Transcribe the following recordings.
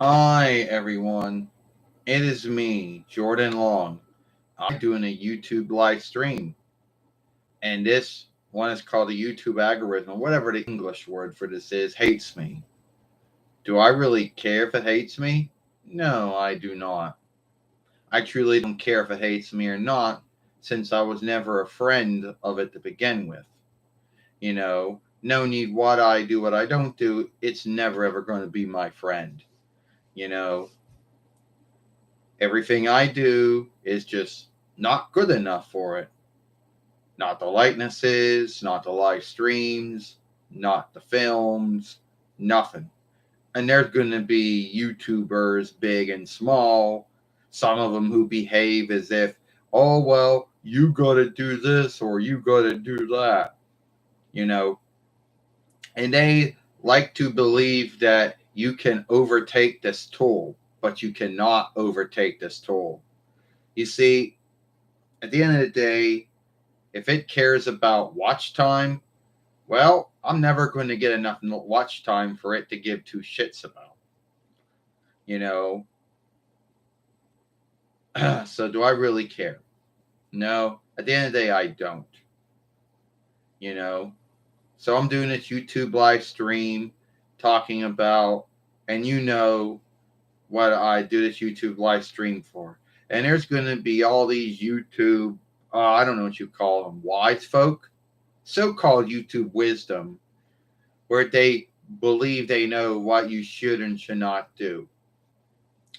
Hi everyone, it is me, Jordan Long. I'm doing a YouTube live stream, and this one is called the YouTube algorithm, whatever the English word for this is, hates me. Do I really care if it hates me? No, I do not. I truly don't care if it hates me or not, since I was never a friend of it to begin with. No need what I do, what I don't do, it's never ever going to be my friend. You know, Everything I do is just not good enough for it. Not the likenesses, not the live streams, not the films, nothing. And there's going to be YouTubers, big and small, some of them who behave as if, oh, well, you got to do this or you got to do that, you know. And they like to believe that you can overtake this tool, but you cannot overtake this tool. You see, at the end of the day, if it cares about watch time, well, I'm never going to get enough watch time for it to give two shits about. You know, so do I really care? No. At the end of the day, I don't. You know, so I'm doing this YouTube live stream talking about, and what I do this YouTube live stream for. And there's going to be all these YouTube, I don't know what you call them, wise folk, so called YouTube wisdom, where they believe they know what you should and should not do.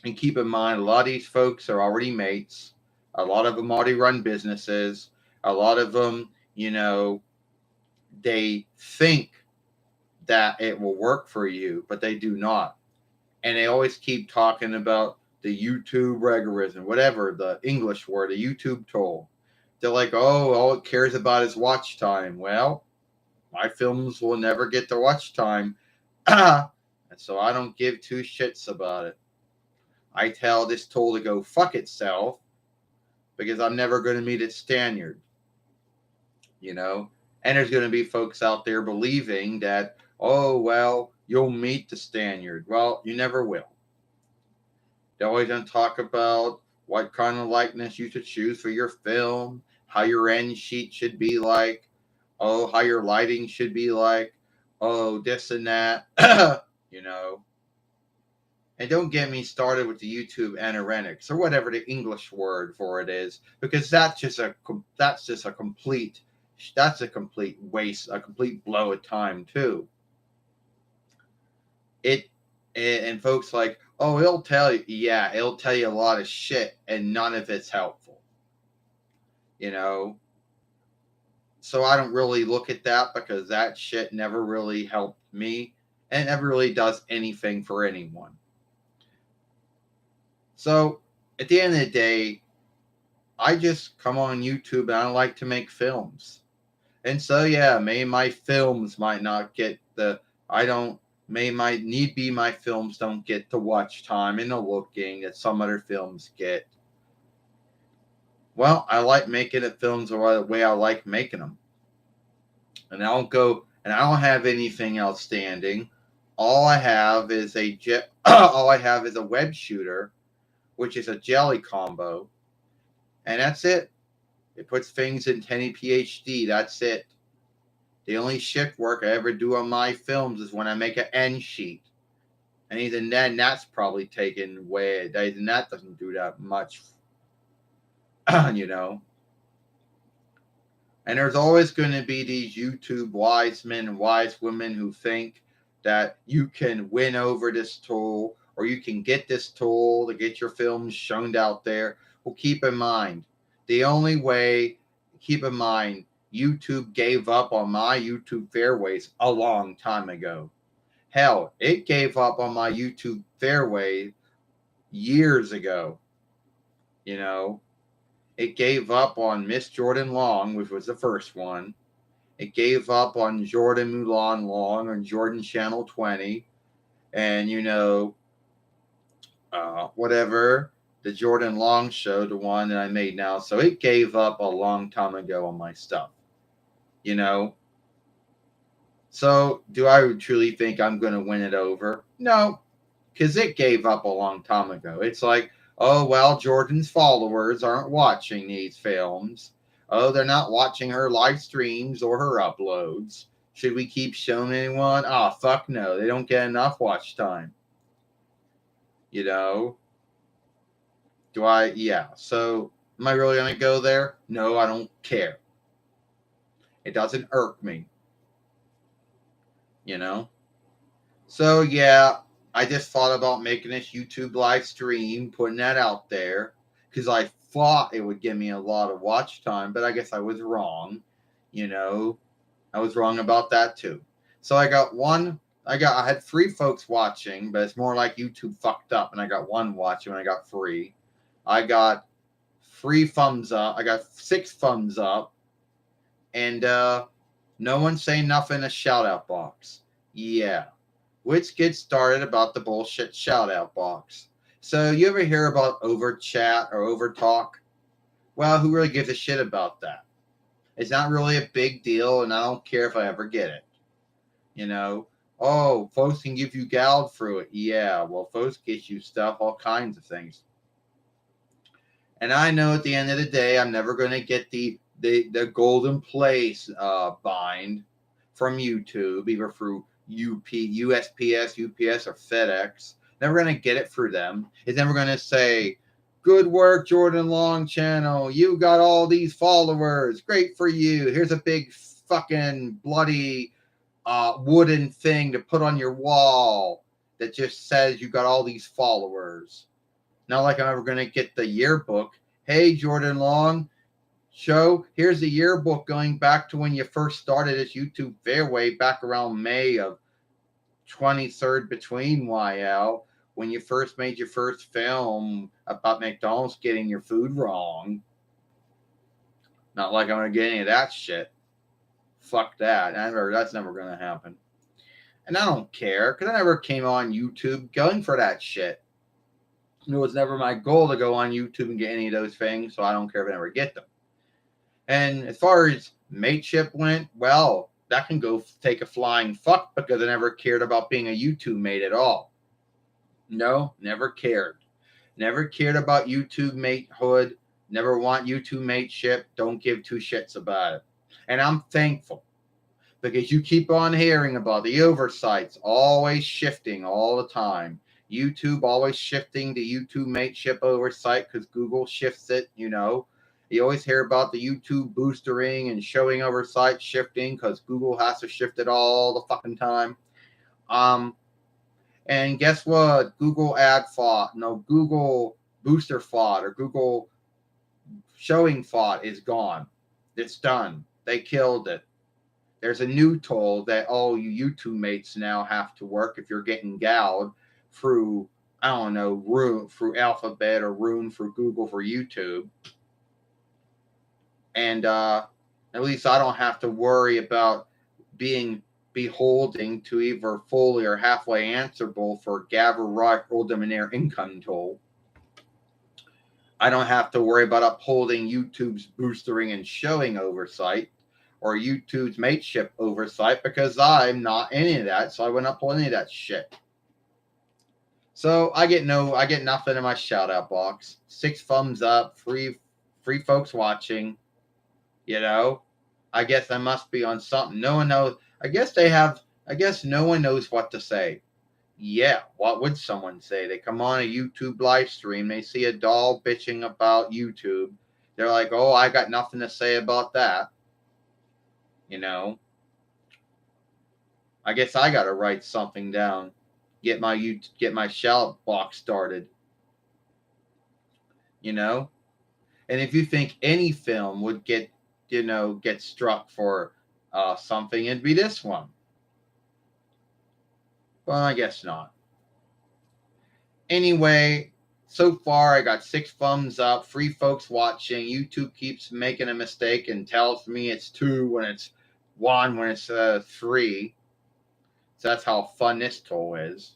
And keep in mind, a lot of these folks are already mates. A lot of them already run businesses. A lot of them, they think that it will work for you, but they do not. And they always keep talking about the YouTube algorithm, whatever the English word, the YouTube tool. They're like, oh, all it cares about is watch time. Well, my films will never get the watch time. And so I don't give two shits about it. I tell this tool to go fuck itself because I'm never going to meet its standard, you know? And there's going to be folks out there believing that, oh, well, you'll meet the standard. Well, you never will. They're always going to talk about what kind of likeness you should choose for your film, how your end sheet should be like, oh, how your lighting should be like, oh, this and that, you know. And don't get me started with the YouTube analytics or whatever the English word for it is, because that's a complete waste, a complete blow of time too. It and folks like, oh, it'll tell you, yeah, it'll tell you a lot of shit, and none of it's helpful, you know. So I don't really look at that because that shit never really helped me, and it never really does anything for anyone. So at the end of the day, I just come on YouTube and I like to make films. And so yeah, maybe my films might not get the I don't may my need be my films don't get the watch time and the looking that some other films get. Well, I like making the films the way I like making them. And I don't have anything outstanding. All I have is a web shooter, which is a jelly combo, and that's it. It puts things in 1080p HD. That's it. The only shift work I ever do on my films is when I make an end sheet. And even then, that's probably taken way. Even that doesn't do that much, you know. And there's always going to be these YouTube wise men and wise women who think that you can win over this tool or you can get this tool to get your films shown out there. Well, the only way, keep in mind, YouTube gave up on my YouTube fairways a long time ago. Hell, it gave up on my YouTube fairway years ago. You know, it gave up on Miss Jordan Long, which was the first one. It gave up on Jordan Mulan Long or Jordan Channel 20. And, whatever, the Jordan Long show, the one that I made now. So it gave up a long time ago on my stuff, you know. So do I truly think I'm going to win it over? No, because it gave up a long time ago. It's like, oh, well, Jordan's followers aren't watching these films. Oh, they're not watching her live streams or her uploads. Should we keep showing anyone? Oh, fuck no. They don't get enough watch time. You know? Yeah. So, am I really going to go there? No, I don't care. It doesn't irk me. You know? So, yeah, I just thought about making this YouTube live stream, putting that out there, because I thought it would give me a lot of watch time, but I guess I was wrong. You know, I was wrong about that too. So I had 3 folks watching, but it's more like YouTube fucked up, and I got 1 watching and I got 3. I got 3 thumbs up. I got 6 thumbs up, and no one saying nothing in a shout out box. Yeah. Which gets started about the bullshit shout out box. So you ever hear about over chat or over talk? Well, who really gives a shit about that? It's not really a big deal, and I don't care if I ever get it. You know, oh, folks can give you galled through it. Yeah, well, folks get you stuff, all kinds of things. And I know at the end of the day, I'm never going to get the golden place bind from YouTube, either through USPS, UPS, or FedEx. Never going to get it through them. It's never going to say, good work, Jordan Long channel. You got all these followers. Great for you. Here's a big fucking bloody wooden thing to put on your wall that just says you got all these followers. Not like I'm ever going to get the yearbook. Hey, Jordan Long show, here's the yearbook going back to when you first started this YouTube Fairway back around May of 23rd between YL, when you first made your first film about McDonald's getting your food wrong. Not like I'm going to get any of that shit. Fuck that. That's never going to happen. And I don't care, because I never came on YouTube going for that shit. It was never my goal to go on YouTube and get any of those things, so I don't care if I never get them. And as far as mateship went, well, that can go take a flying fuck, because I never cared about being a YouTube mate at all. No, never cared. Never cared about YouTube matehood. Never want YouTube mateship. Don't give 2 shits about it. And I'm thankful, because you keep on hearing about the oversights always shifting all the time. YouTube always shifting to YouTube mateship oversight because Google shifts it, you know. You always hear about the YouTube boostering and showing oversight shifting because Google has to shift it all the fucking time. And guess what? Google Google booster fought or Google showing fought is gone. It's done. They killed it. There's a new toll that all you YouTube mates now have to work if you're getting gouged through, I don't know, Rune, through Alphabet or Rune for Google for YouTube. And at least I don't have to worry about being beholding to either fully or halfway answerable for Gavin Rock Ultimate income toll. I don't have to worry about upholding YouTube's boostering and showing oversight or YouTube's mateship oversight because I'm not any of that, so I wouldn't uphold any of that shit. So I get nothing in my shout out box. 6 thumbs up, free folks watching. You know, I guess I must be on something. No one knows. I guess no one knows what to say. Yeah, what would someone say? They come on a YouTube live stream, they see a doll bitching about YouTube. They're like, oh, I got nothing to say about that. You know, I guess I got to write something down. Get my shout box started. You know, and if you think any film would get struck for something, it'd be this one. Well, I guess not. Anyway, so far I got 6 thumbs up, 3 folks watching. YouTube keeps making a mistake and tells me it's 2 when it's 1 when it's 3. So that's how fun this tool is.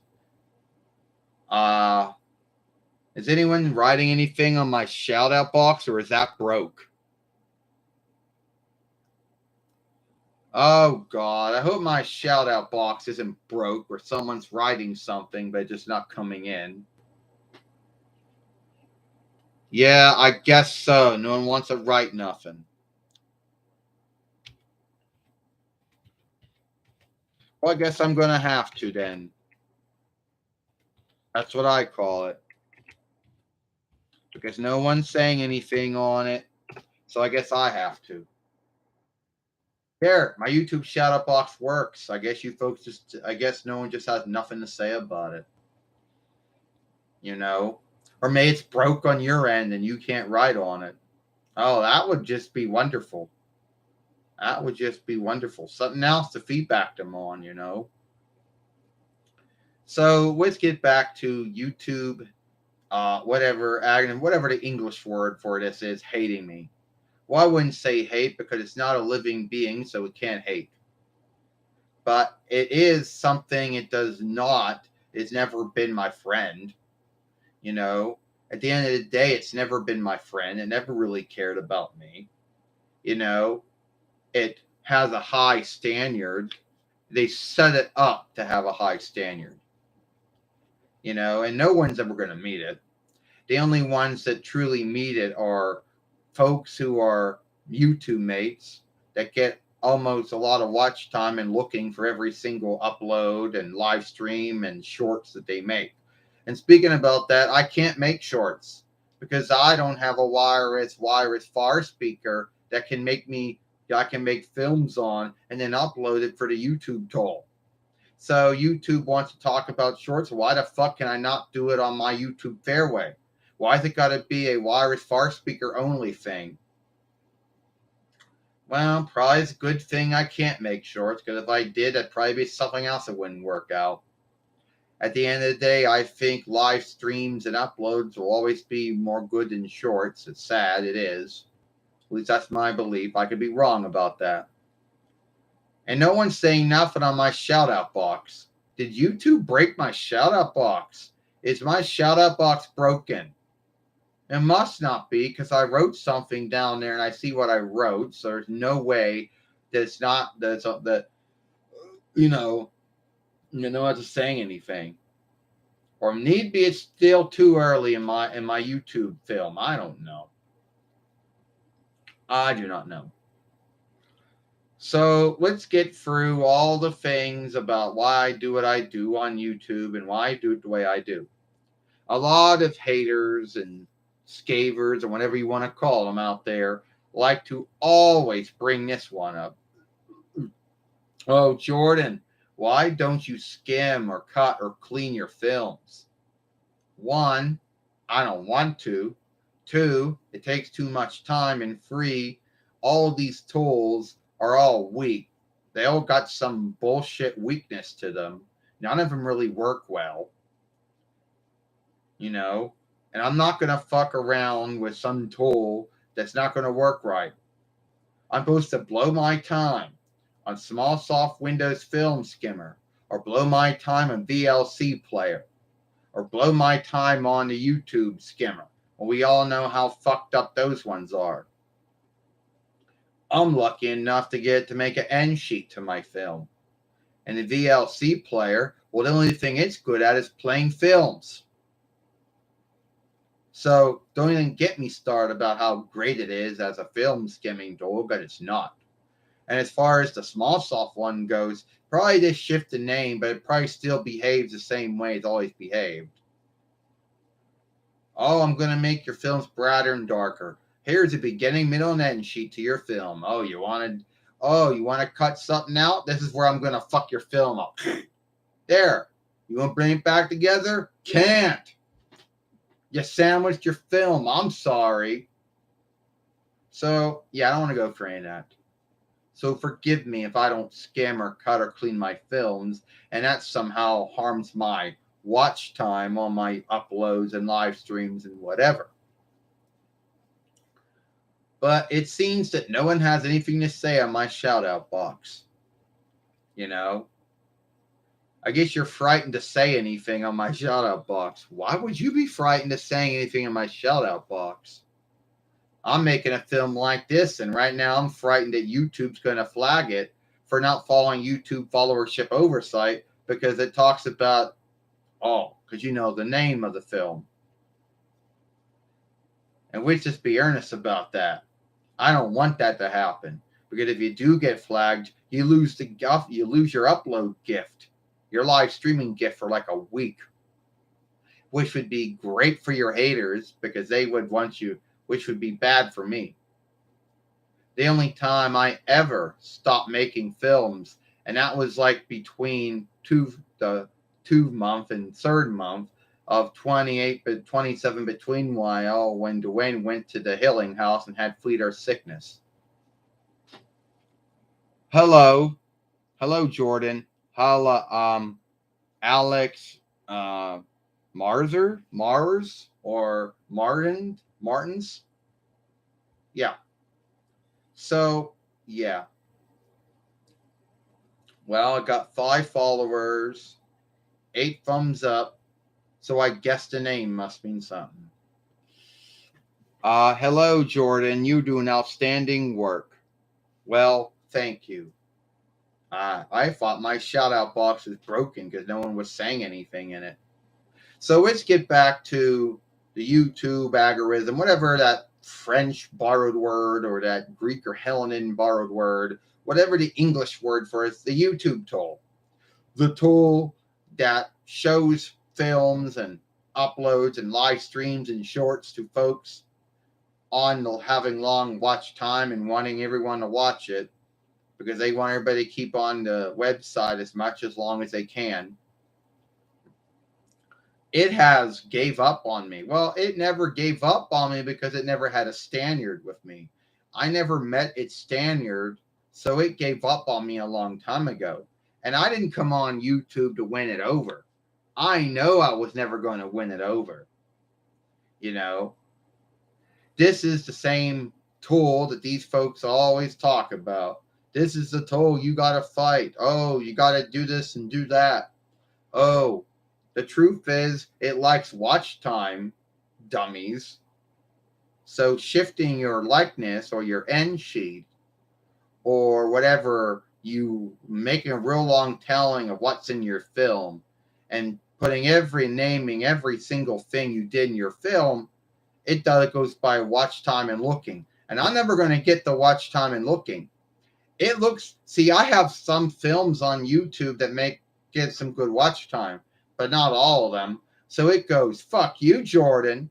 Is anyone writing anything on my shout out box, or is that broke? Oh God, I hope my shout out box isn't broke or someone's writing something but just not coming in. Yeah, I guess so. No one wants to write nothing. Well, I guess I'm gonna have to then. That's what I call it. Because no one's saying anything on it. So I guess I have to. There, my YouTube shout out box works. I guess you folks I guess no one just has nothing to say about it. You know? Or maybe it's broke on your end and you can't write on it. Oh, that would just be wonderful. That would just be wonderful. Something else to feedback them on, you know? So let's get back to YouTube, whatever the English word for this is, hating me. Well, I wouldn't say hate because it's not a living being, so it can't hate. But it is something it does not. It's never been my friend, you know? At the end of the day, it's never been my friend. It never really cared about me, you know? It has a high standard. They set it up to have a high standard, you know, and no one's ever going to meet it. The only ones that truly meet it are folks who are YouTube mates that get almost a lot of watch time and looking for every single upload and live stream and shorts that they make. And speaking about that, I can't make shorts because I don't have a wireless far speaker that can I can make films on and then upload it for the YouTube toll. So YouTube wants to talk about shorts. Why the fuck can I not do it on my YouTube Fairway? Why has it got to be a wireless far speaker only thing? Well, probably it's a good thing I can't make shorts because if I did, that'd probably be something else that wouldn't work out. At the end of the day, I think live streams and uploads will always be more good than shorts. It's sad, it is. At least that's my belief. I could be wrong about that. And no one's saying nothing on my shout out box. Did YouTube break my shout out box? Is my shout out box broken? It must not be because I wrote something down there and I see what I wrote. So there's no way that it's not that you know no one's saying anything. Or need be it's still too early in my YouTube film. I don't know. I do not know. So let's get through all the things about why I do what I do on YouTube and why I do it the way I do. A lot of haters and scavers or whatever you want to call them out there like to always bring this one up. Oh, Jordan, why don't you skim or cut or clean your films? One, I don't want to. Two, it takes too much time. And three, all these tools are all weak. They all got some bullshit weakness to them. None of them really work well, you know? And I'm not going to fuck around with some tool that's not going to work right. I'm supposed to blow my time on small soft Windows film skimmer or blow my time on VLC player or blow my time on the YouTube skimmer. Well, we all know how fucked up those ones are. I'm lucky enough to get to make an end sheet to my film. And the VLC player, well, the only thing it's good at is playing films. So don't even get me started about how great it is as a film skimming tool, but it's not. And as far as the small soft one goes, probably just shift the name, but it probably still behaves the same way it's always behaved. Oh, I'm going to make your films brighter and darker. Here's a beginning, middle, and end sheet to your film. Oh, you want to cut something out? This is where I'm going to fuck your film up. There. You want to bring it back together? Can't. You sandwiched your film. I'm sorry. So, yeah, I don't want to go for any of that. So forgive me if I don't skim or cut or clean my films, and that somehow harms my watch time on my uploads and live streams and whatever. But it seems that no one has anything to say on my shout out box. You know? I guess you're frightened to say anything on my shout out box. Why would you be frightened of saying anything in my shout out box? I'm making a film like this, and right now I'm frightened that YouTube's going to flag it for not following YouTube followership oversight because it talks about, because you know the name of the film. And we just be earnest about that. I don't want that to happen because if you do get flagged, you lose your upload gift, your live streaming gift for like a week, which would be great for your haters because they would want you, which would be bad for me. The only time I ever stopped making films, and that was like between the 2 month and 3rd month of 27 between while when Dwayne went to the healing house and had fleeter sickness. Hello, Jordan. Hello, Alex, Mars or Martins. Yeah. So yeah. Well, I got 5 followers, 8 thumbs up, so I guess the name must mean something. Hello, Jordan. You do an outstanding work. Well, thank you. I thought my shout out box was broken because no one was saying anything in it. So let's get back to the YouTube algorithm, whatever that French borrowed word or that Greek or Hellenic borrowed word, whatever the English word for it, the YouTube tool. The tool that shows films and uploads and live streams and shorts to folks on having long watch time and wanting everyone to watch it because they want everybody to keep on the website as long as they can. It has gave up on me. Well, it never gave up on me because it never had a standard with me. I never met its standard, so it gave up on me a long time ago. And I didn't come on YouTube to win it over. I know I was never going to win it over. You know, this is the same tool that these folks always talk about. This is the tool you got to fight. Oh, you got to do this and do that. Oh, the truth is, it likes watch time, dummies. So shifting your likeness or your end sheet or whatever, you making a real long telling of what's in your film and naming every single thing you did in your film, it goes by watch time and looking. And I'm never going to get the watch time and looking. I have some films on YouTube that get some good watch time, but not all of them. So it goes, fuck you, Jordan.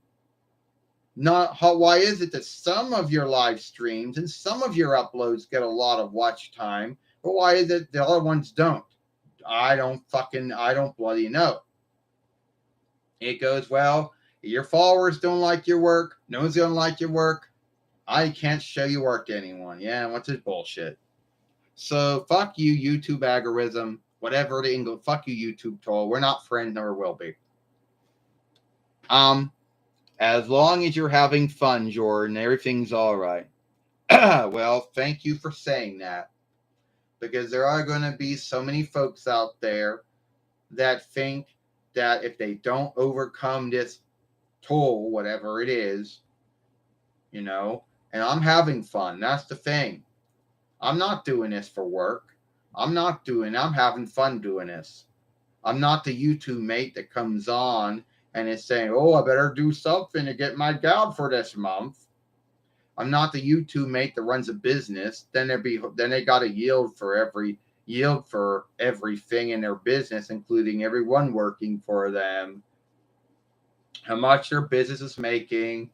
Why is it that some of your live streams and some of your uploads get a lot of watch time, but why is it the other ones don't? I don't bloody know. It goes, well, your followers don't like your work. No one's going to like your work. I can't show your work to anyone. Yeah, what's this bullshit? So fuck you, YouTube algorithm, whatever the English. Fuck you, YouTube tool. We're not friends, never will be. As long as you're having fun, Jordan, everything's all right. Well, thank you for saying that, because there are going to be so many folks out there that think that if they don't overcome this toll, whatever it is, and I'm having fun. That's the thing. I'm not doing this for work. I'm having fun doing this. I'm not the YouTube mate that comes on and is saying, oh, I better do something to get my gout for this month. I'm not the YouTube mate that runs a business. Then they got to yield for everything in their business, including everyone working for them, how much their business is making.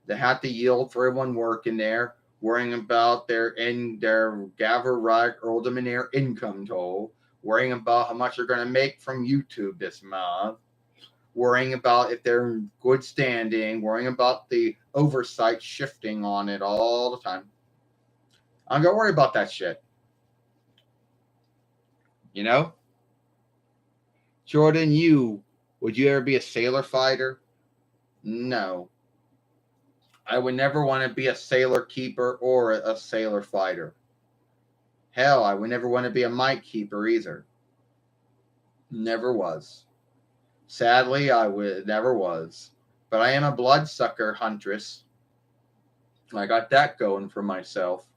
They have to yield for everyone working there, worrying about their Gavin Reich Earldominaire income toll, worrying about how much they're going to make from YouTube this month, worrying about if they're in good standing, worrying about the oversight shifting on it all the time. I'm going to worry about that shit. Jordan, would you ever be a sailor fighter? No. I would never want to be a sailor keeper or a sailor fighter. Hell, I would never want to be a mic keeper either. Never was. Sadly, never was. But I am a bloodsucker huntress. I got that going for myself.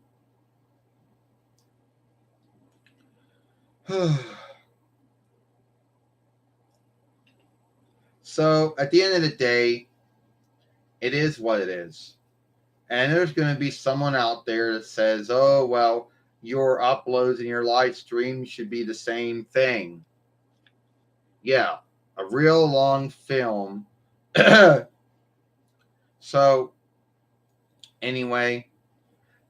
So at the end of the day, it is what it is. And there's going to be someone out there that says, oh, well, your uploads and your live streams should be the same thing. Yeah, a real long film. So, anyway,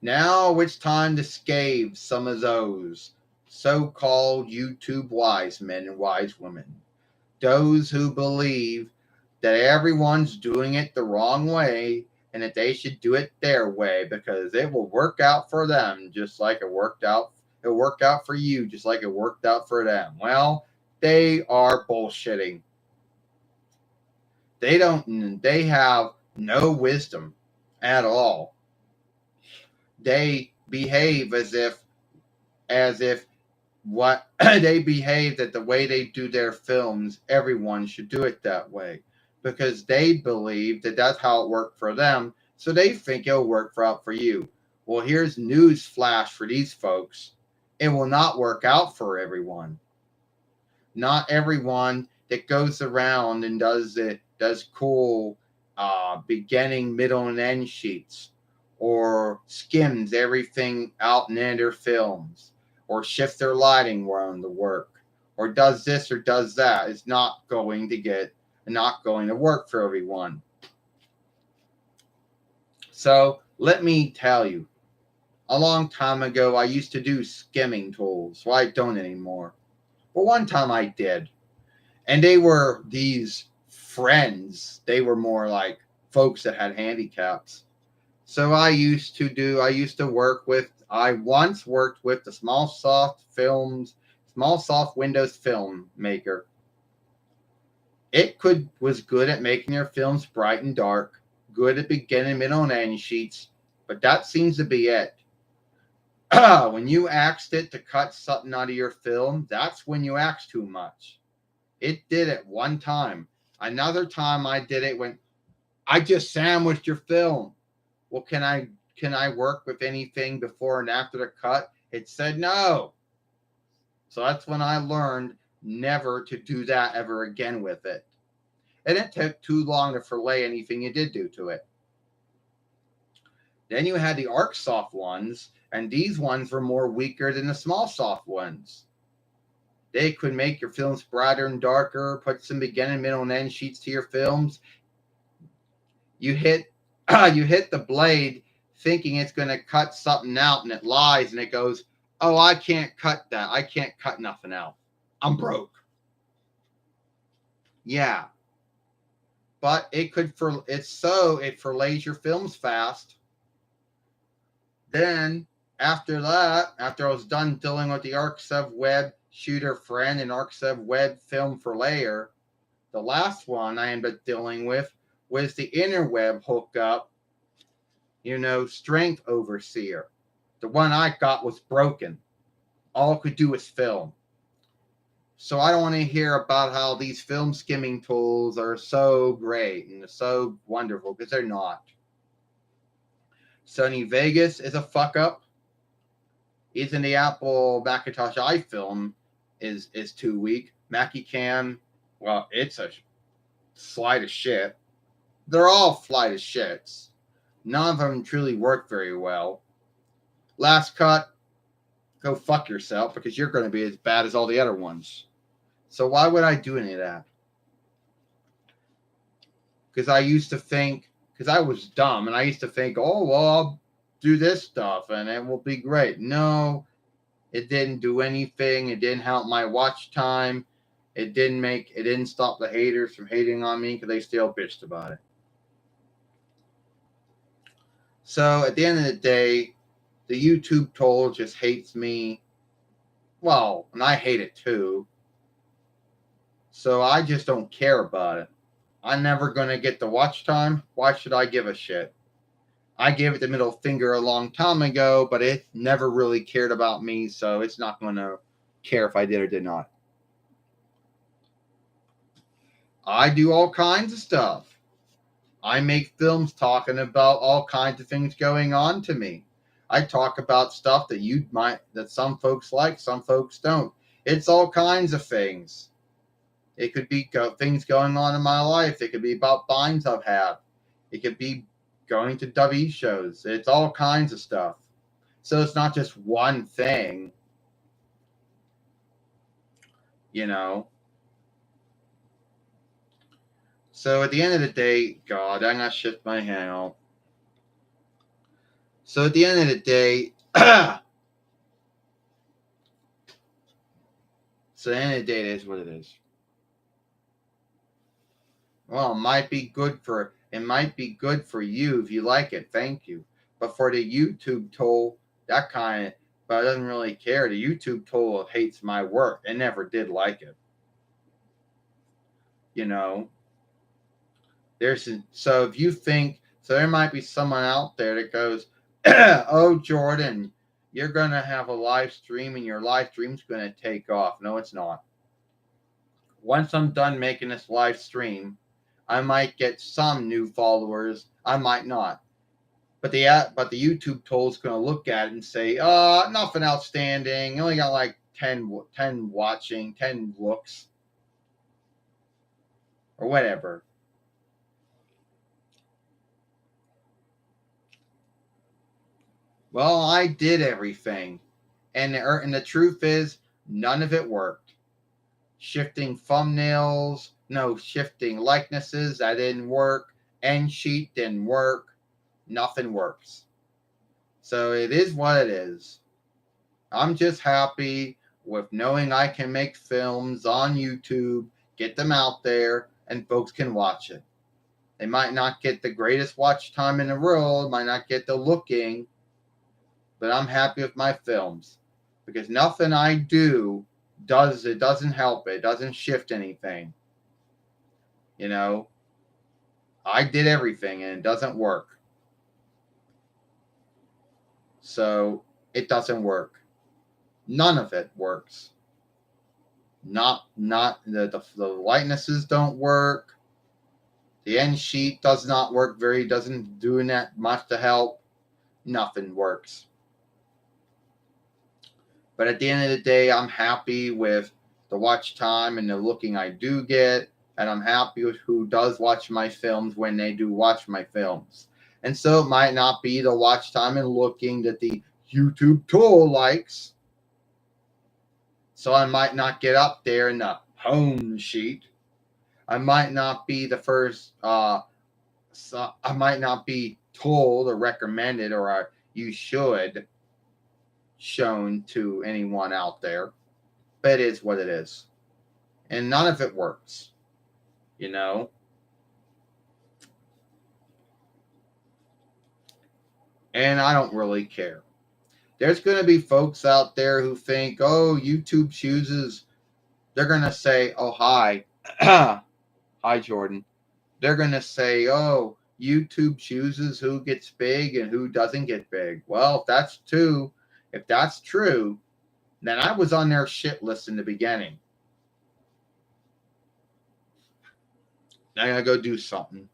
now it's time to scathe some of those so-called YouTube wise men and wise women. Those who believe that everyone's doing it the wrong way and that they should do it their way because it will work out for them just like it worked out for you just like it worked out for them. Well, they are bullshitting. They have no wisdom at all. They behave as if what they behave that the way they do their films, everyone should do it that way because they believe that that's how it worked for them, so they think it'll work out for you. Well, here's news flash for these folks: it will not work out for everyone. Not everyone that goes around and does cool beginning, middle, and end sheets, or skims everything out in their films, or shifts their lighting around the work, or does this or does that. It's not going to work for everyone. So let me tell you, a long time ago I used to do skimming tools. Well, I don't anymore. But one time I did. And they were these friends. They were more like folks that had handicaps. So I once worked with the Smallsoft Windows film maker. It was good at making your films bright and dark, good at beginning, middle, and end sheets, but that seems to be it. When you asked it to cut something out of your film, that's when you asked too much. It did it one time. Another time I did it when I just sandwiched your film. Well, can I work with anything before and after the cut? It said no. So that's when I learned never to do that ever again with it. And it took too long to fillet anything you did do to it. Then you had the ArcSoft ones, and these ones were more weaker than the Smallsoft ones. They could make your films brighter and darker, put some beginning, middle, and end sheets to your films. You hit the blade thinking it's going to cut something out, and it lies, and it goes, oh, I can't cut that. I can't cut nothing out. I'm broke. Yeah. But it fillets your films fast. Then, after that, after I was done dealing with the ArcSev Web Shooter Friend and ArcSev Web Film Furlayer, the last one I ended up dealing with was the Interweb hookup, Strength Overseer. The one I got was broken. All it could do was film. So I don't want to hear about how these film skimming tools are so great and so wonderful, because they're not. Sony Vegas is a fuck up. Even the Apple Macintosh iFilm is too weak. MakiCam, well, it's a slide of shit. They're all flight of shits. None of them truly work very well. Last Cut, go fuck yourself, because you're going to be as bad as all the other ones. So why would I do any of that? Because I used to think, because I was dumb, and I used to think, oh, well, I'll do this stuff, and it will be great. No, it didn't do anything. It didn't help my watch time. It didn't stop the haters from hating on me, because they still bitched about it. So at the end of the day, the YouTube toll just hates me. Well, and I hate it too. So I just don't care about it. I'm never going to get the watch time. Why should I give a shit? I gave it the middle finger a long time ago, but it never really cared about me, so it's not going to care if I did or did not. I do all kinds of stuff. I make films talking about all kinds of things going on to me. I talk about stuff that some folks like, some folks don't. It's all kinds of things. It could be things going on in my life. It could be about binds I've had. It could be going to WE shows. It's all kinds of stuff. So it's not just one thing, you know. So at the end of the day, God, I'm gonna shift my hand. So at the end of the day, so at the end of the day, it is what it is. Well, it might be good for you if you like it. Thank you. But for the YouTube tool, that kind of, but it doesn't really care. The YouTube tool hates my work. It never did like it. You know, so if you think so, there might be someone out there that goes, "Oh, Jordan, you're gonna have a live stream, and your live stream's gonna take off." No, it's not. Once I'm done making this live stream, I might get some new followers. I might not. But the YouTube tool's going to look at it and say, nothing outstanding. You only got like 10 watching, 10 looks, or whatever. Well, I did everything. And the truth is, none of it worked. Shifting thumbnails, no, shifting likenesses, that didn't work. End sheet didn't work. Nothing works. So it is what it is. I'm just happy with knowing I can make films on YouTube, get them out there, and folks can watch it. They might not get the greatest watch time in the world, might not get the looking, but I'm happy with my films because nothing I do doesn't help it doesn't shift anything. You know, I did everything and it doesn't work. So it doesn't work. None of it works. Not the likenesses don't work. The end sheet does not work doesn't do that much to help. Nothing works. But at the end of the day, I'm happy with the watch time and the looking I do get, and I'm happy with who does watch my films when they do watch my films. And so it might not be the watch time and looking that the YouTube tool likes. So I might not get up there in the home sheet. I might not be the first so I might not be told or recommended or you should shown to anyone out there, but it is what it is. And none of it works, you know? And I don't really care. There's going to be folks out there who think, oh, YouTube chooses, they're going to say, oh, hi. Hi, Jordan. They're going to say, oh, YouTube chooses who gets big and who doesn't get big. Well, if that's true, then I was on their shit list in the beginning. I gotta go do something.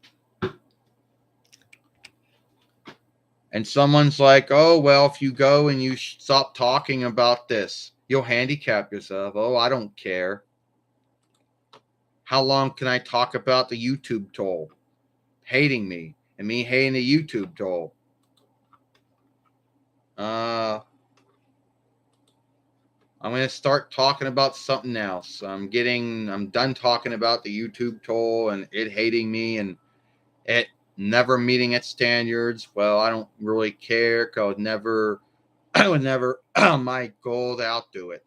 And someone's like, oh, well, if you go and you stop talking about this, you'll handicap yourself. Oh, I don't care. How long can I talk about the YouTube toll hating me and me hating the YouTube toll? I'm going to start talking about something else. I'm done talking about the YouTube toll and it hating me and it never meeting its standards. Well, I don't really care because I would never my goal to outdo it.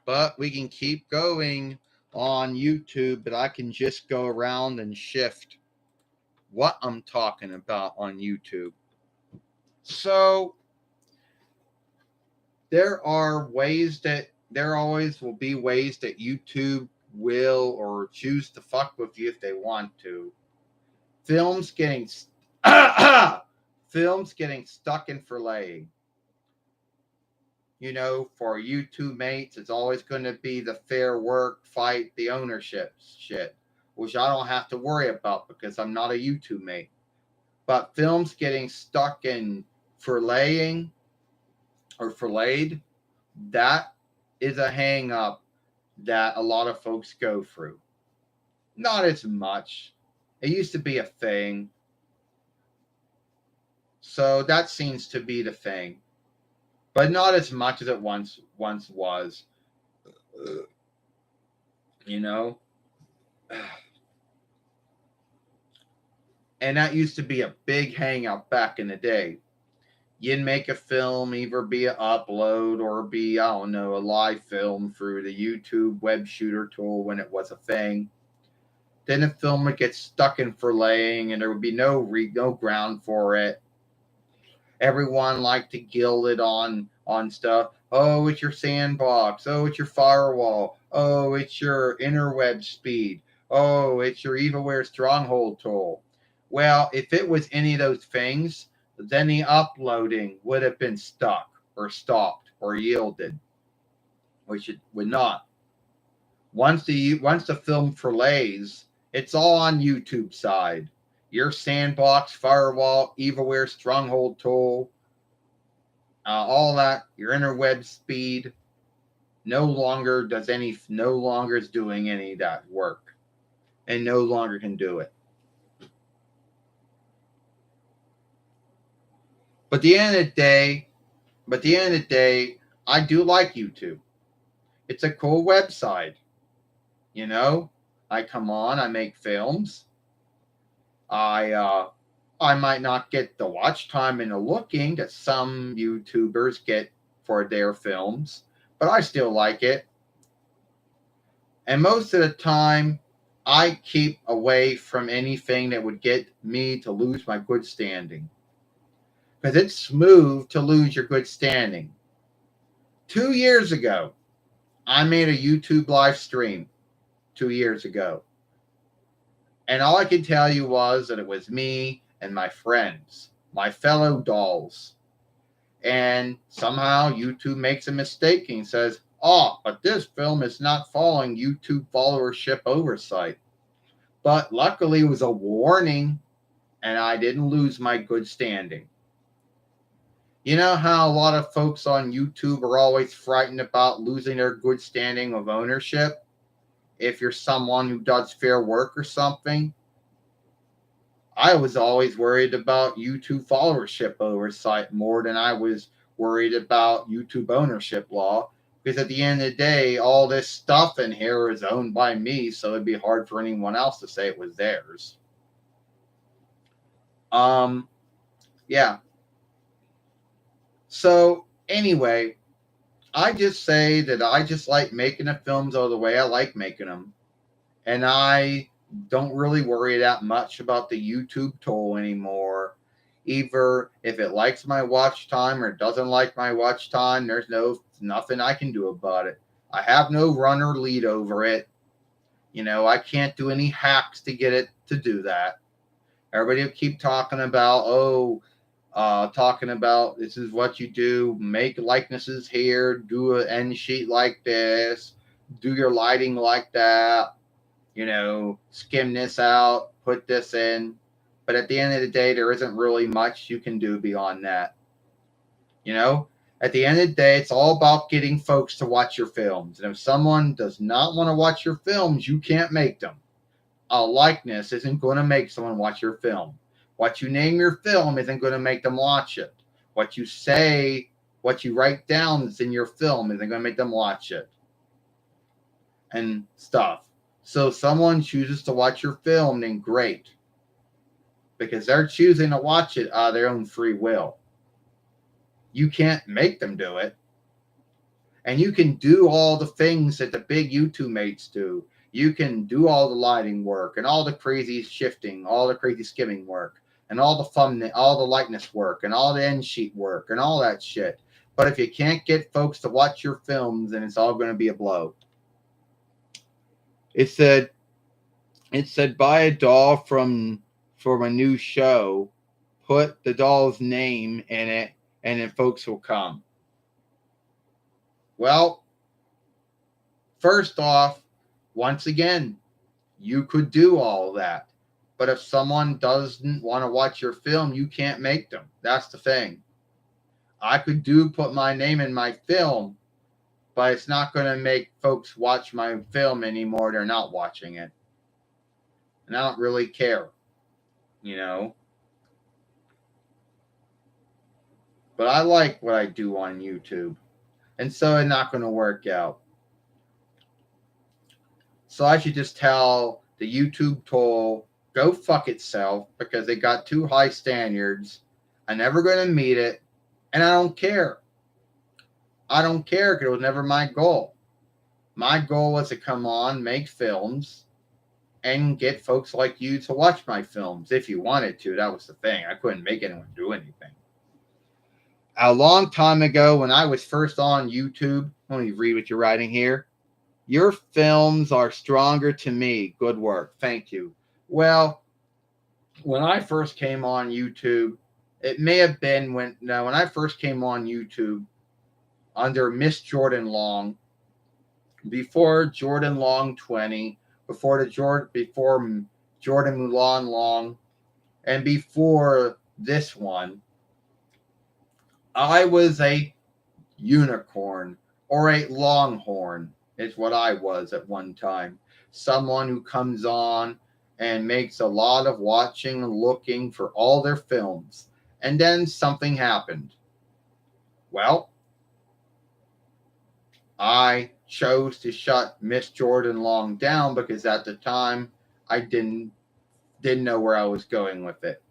But we can keep going on YouTube, but I can just go around and shift what I'm talking about on YouTube. So there always will be ways that YouTube will or choose to fuck with you if they want to. Films getting films getting stuck in filet. You know, for YouTube mates, it's always going to be the fair work fight, the ownership shit, which I don't have to worry about because I'm not a YouTube mate. But films getting stuck in filleting or filleted, that is a hang up that a lot of folks go through. Not as much. It used to be a thing. So that seems to be the thing. But not as much as it once was. You know? And that used to be a big hang up back in the day. You'd make a film, either be an upload or be, I don't know, a live film through the YouTube web shooter tool when it was a thing. Then the film would get stuck in filleting and there would be no ground for it. Everyone liked to gild it on stuff. Oh, it's your sandbox. Oh, it's your firewall. Oh, it's your interweb speed. Oh, it's your Evilware stronghold tool. Well, if it was any of those things, then the uploading would have been stuck or stopped or yielded, which it would not. Once the film fillets, it's all on YouTube side. Your sandbox, firewall, Evilware stronghold tool, all that, your interweb speed, no longer is doing any of that work, and no longer can do it. But at the end of the day, I do like YouTube. It's a cool website. You know, I come on, I make films. I might not get the watch time and the looking that some YouTubers get for their films, but I still like it. And most of the time, I keep away from anything that would get me to lose my good standing. Because it's smooth to lose your good standing. 2 years ago, I made a YouTube live stream 2 years ago. And all I could tell you was that it was me and my friends, my fellow dolls. And somehow YouTube makes a mistake and says, oh, but this film is not following YouTube followership oversight. But luckily, it was a warning, and I didn't lose my good standing. You know how a lot of folks on YouTube are always frightened about losing their good standing of ownership if you're someone who does fair work or something? I was always worried about YouTube followership oversight more than I was worried about YouTube ownership law. Because at the end of the day, all this stuff in here is owned by me, so it'd be hard for anyone else to say it was theirs. Yeah. So anyway, I just say that I just like making the films all the way I like making them. And I don't really worry that much about the YouTube tool anymore. Either if it likes my watch time or doesn't like my watch time, there's nothing I can do about it. I have no run or lead over it. You know, I can't do any hacks to get it to do that. Everybody will keep talking about, this is what you do, make likenesses here, do an end sheet like this, do your lighting like that, you know, skim this out, put this in. But at the end of the day, there isn't really much you can do beyond that. You know, at the end of the day, it's all about getting folks to watch your films. And if someone does not want to watch your films, you can't make them. A likeness isn't going to make someone watch your film. What you name your film isn't going to make them watch it. What you say, what you write down that's in your film isn't going to make them watch it. And stuff. So if someone chooses to watch your film, then great. Because they're choosing to watch it out of their own free will. You can't make them do it. And you can do all the things that the big YouTube mates do. You can do all the lighting work and all the crazy shifting, all the crazy skimming work, and all the likeness work, and all the end sheet work, and all that shit. But if you can't get folks to watch your films, then it's all going to be a blow. It said buy a doll from a new show, put the doll's name in it, and then folks will come. Well, first off, once again, you could do all that. But if someone doesn't want to watch your film, you can't make them. That's the thing. I could put my name in my film, but it's not going to make folks watch my film anymore. They're not watching it. And I don't really care, you know. But I like what I do on YouTube. And so it's not going to work out. So I should just tell the YouTube toll, go fuck itself because they got too high standards. I'm never going to meet it. And I don't care. I don't care because it was never my goal. My goal was to come on, make films, and get folks like you to watch my films if you wanted to. That was the thing. I couldn't make anyone do anything. A long time ago, when I was first on YouTube, let me read what you're writing here. Your films are stronger to me. Good work. Thank you. Well, when I first came on YouTube, it may have been when I first came on YouTube under Miss Jordan Long, before Jordan Long 20, before Jordan Mulan Long, and before this one, I was a unicorn or a longhorn is what I was at one time. Someone who comes on and makes a lot of watching and looking for all their films. And then something happened. Well, I chose to shut Miss Jordan Long down because at the time I didn't know where I was going with it.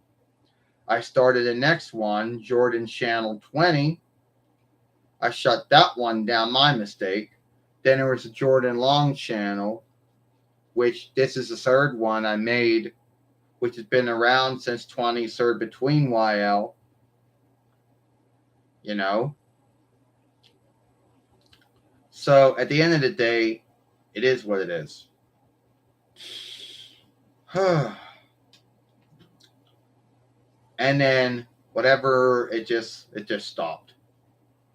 I started the next one, Jordan Channel 20. I shut that one down, my mistake. Then there was a Jordan Long channel, which this is the third one I made, which has been around since 20, served between YL. You know? So at the end of the day, it is what it is. And then whatever, it just stopped.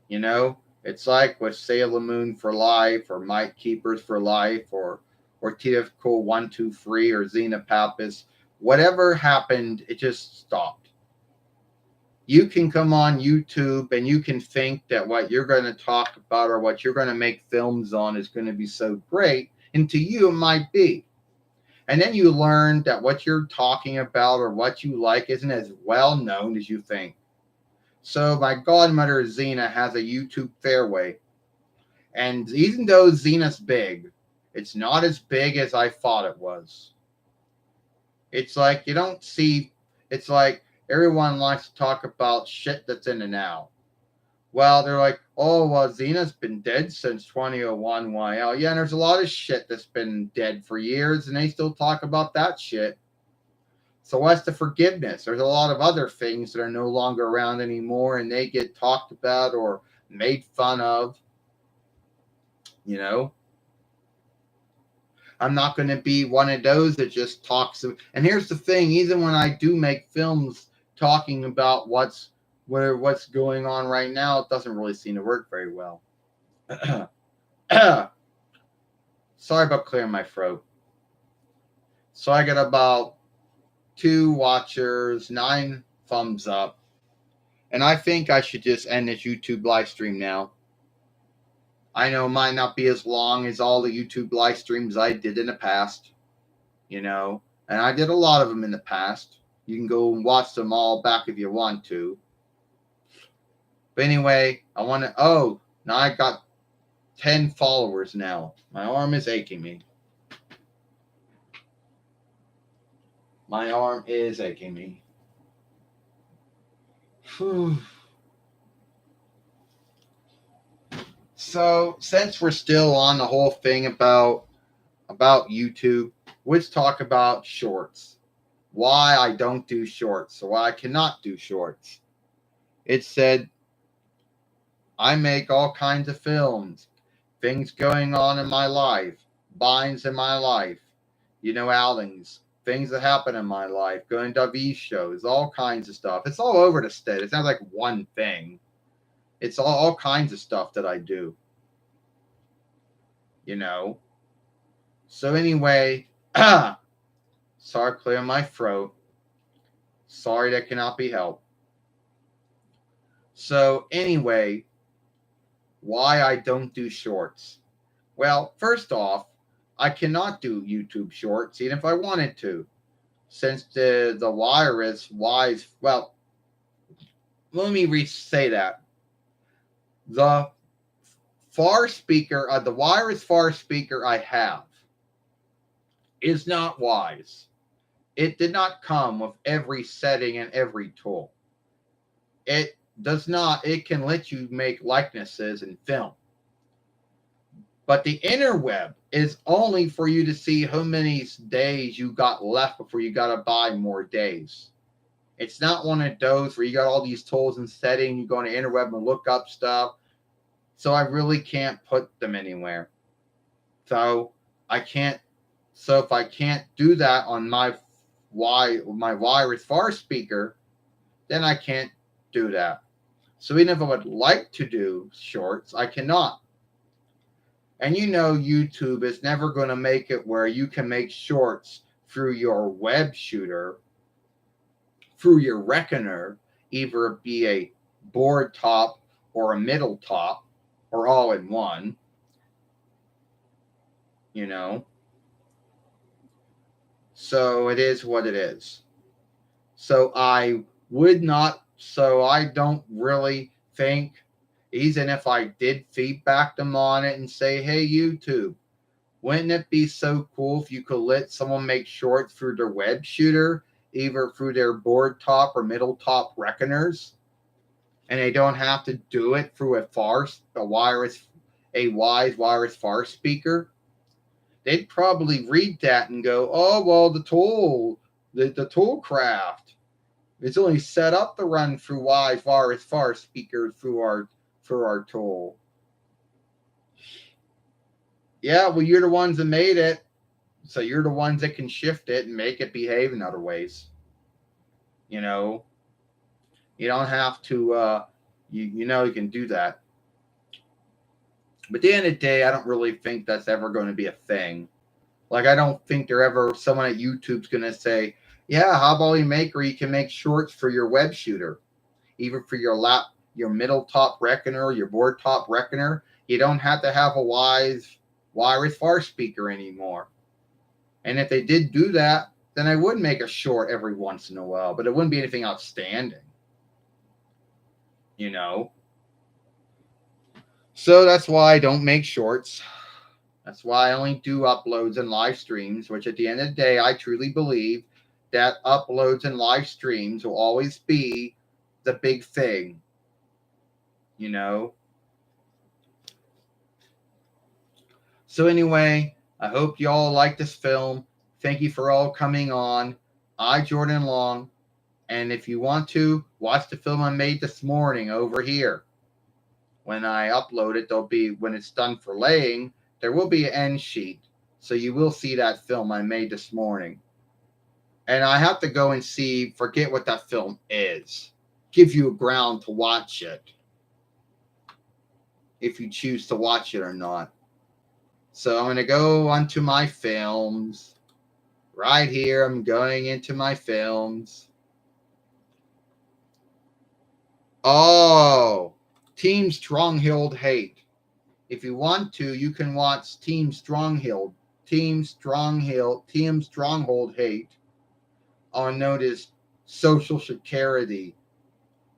You know? It's like with Sailor Moon for Life or Mike Keepers for Life or Tita Cool 123 or Xena Pappas. Whatever happened, it just stopped. You can come on YouTube and you can think that what you're going to talk about or what you're going to make films on is going to be so great. And to you, it might be. And then you learn that what you're talking about or what you like isn't as well known as you think. So my godmother Xena has a YouTube fairway. And even though Xena's big, it's not as big as I thought it was. It's like you don't see, it's like everyone likes to talk about shit that's in the now. Well, they're like, oh, well, Xena's been dead since 2001 YL. Yeah, and there's a lot of shit that's been dead for years, and they still talk about that shit. So what's the forgiveness? There's a lot of other things that are no longer around anymore, and they get talked about or made fun of. You know? I'm not going to be one of those that just talks. And here's the thing: even when I do make films talking about what's going on right now, it doesn't really seem to work very well. Sorry about clearing my throat. So I got about 2 watchers, 9 thumbs up, and I think I should just end this YouTube live stream now. I know it might not be as long as all the YouTube live streams I did in the past, you know, and I did a lot of them in the past. You can go and watch them all back if you want to. But anyway, now I got 10 followers now. My arm is aching me. My arm is aching me. Whew. So, since we're still on the whole thing about YouTube, let's talk about shorts. Why I don't do shorts, or why I cannot do shorts. It said I make all kinds of films, things going on in my life, binds in my life, outings, things that happen in my life, going to these shows, all kinds of stuff. It's all over the state. It's not like one thing. It's all kinds of stuff that I do. So anyway, Sorry, clear my throat. Sorry, that cannot be helped. So, anyway, why I don't do shorts? Well, first off, I cannot do YouTube shorts, even if I wanted to, since the wireless wise. Well, let me say that the far speaker, the wireless far speaker I have, is not wise. It did not come with every setting and every tool. It does not. It can let you make likenesses in film. But the interweb is only for you to see how many days you got left before you got to buy more days. It's not one of those where you got all these tools and settings, you go on the interweb and look up stuff. So I really can't put them anywhere. So I can't. So if I can't do that on my wireless far speaker, then I can't do that. So even if I would like to do shorts, I cannot. And you know, YouTube is never going to make it where you can make shorts through your web shooter, through your reckoner, either it be a board top or a middle top, or all in one. You know? So it is what it is. So I don't really think, even if I did feedback them on it and say, hey, YouTube, wouldn't it be so cool if you could let someone make shorts through their web shooter, either through their board top or middle top reckoners, and they don't have to do it through a wise wireless far speaker? They'd probably read that and go, oh, well, the tool craft, it's only set up to run through wireless far speaker through our tool. Yeah, well, you're the ones that made it, so you're the ones that can shift it and make it behave in other ways. You know, you don't have to. You can do that. But at the end of the day, I don't really think that's ever going to be a thing. Like, I don't think someone at YouTube's going to say, yeah, how about you can make shorts for your web shooter, even for your middle top reckoner, your board top reckoner. You don't have to have a wireless far speaker anymore. And if they did do that, then I would make a short every once in a while, but it wouldn't be anything outstanding. You know? So that's why I don't make shorts. That's why I only do uploads and live streams, which at the end of the day, I truly believe that uploads and live streams will always be the big thing. You know? So anyway, I hope you all like this film. Thank you for all coming on. I, Jordan Long. And if you want to, watch the film I made this morning over here. When I upload it, when it's done for laying, there will be an end sheet. So you will see that film I made this morning. And I have to go and forget what that film is. Give you a ground to watch it. If you choose to watch it or not. So I'm going to go onto my films. Right here, I'm going into my films. Oh, Team Stronghold Hate. If you want to, you can watch Team Stronghold Hate, on known as Social Security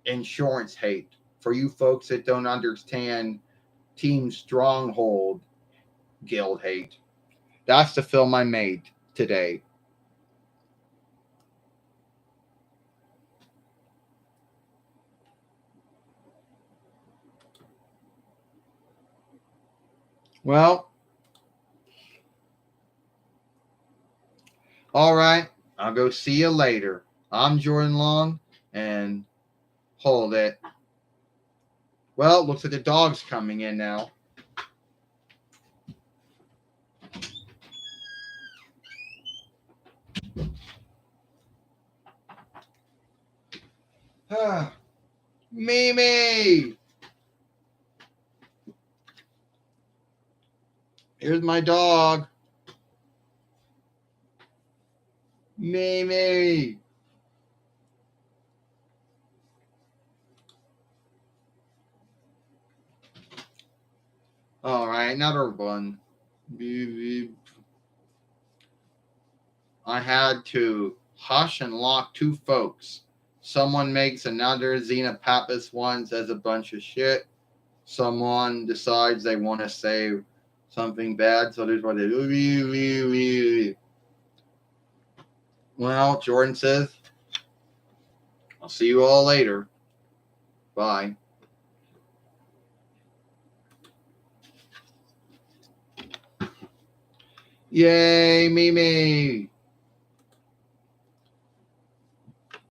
Insurance Hate. For you folks that don't understand Team Stronghold Guild Hate, that's the film I made today. Well, all right. I'll go see you later. I'm Jordan Long, and hold it. Well, looks like the dog's coming in now. Mimi! Here's my dog. Mimi. All right, another one. I had to hush and lock two folks. Someone makes another Xena Pappas one, says a bunch of shit. Someone decides they want to say something bad, so there's what they do. Well, Jordan says, I'll see you all later. Bye. Yay, Mimi.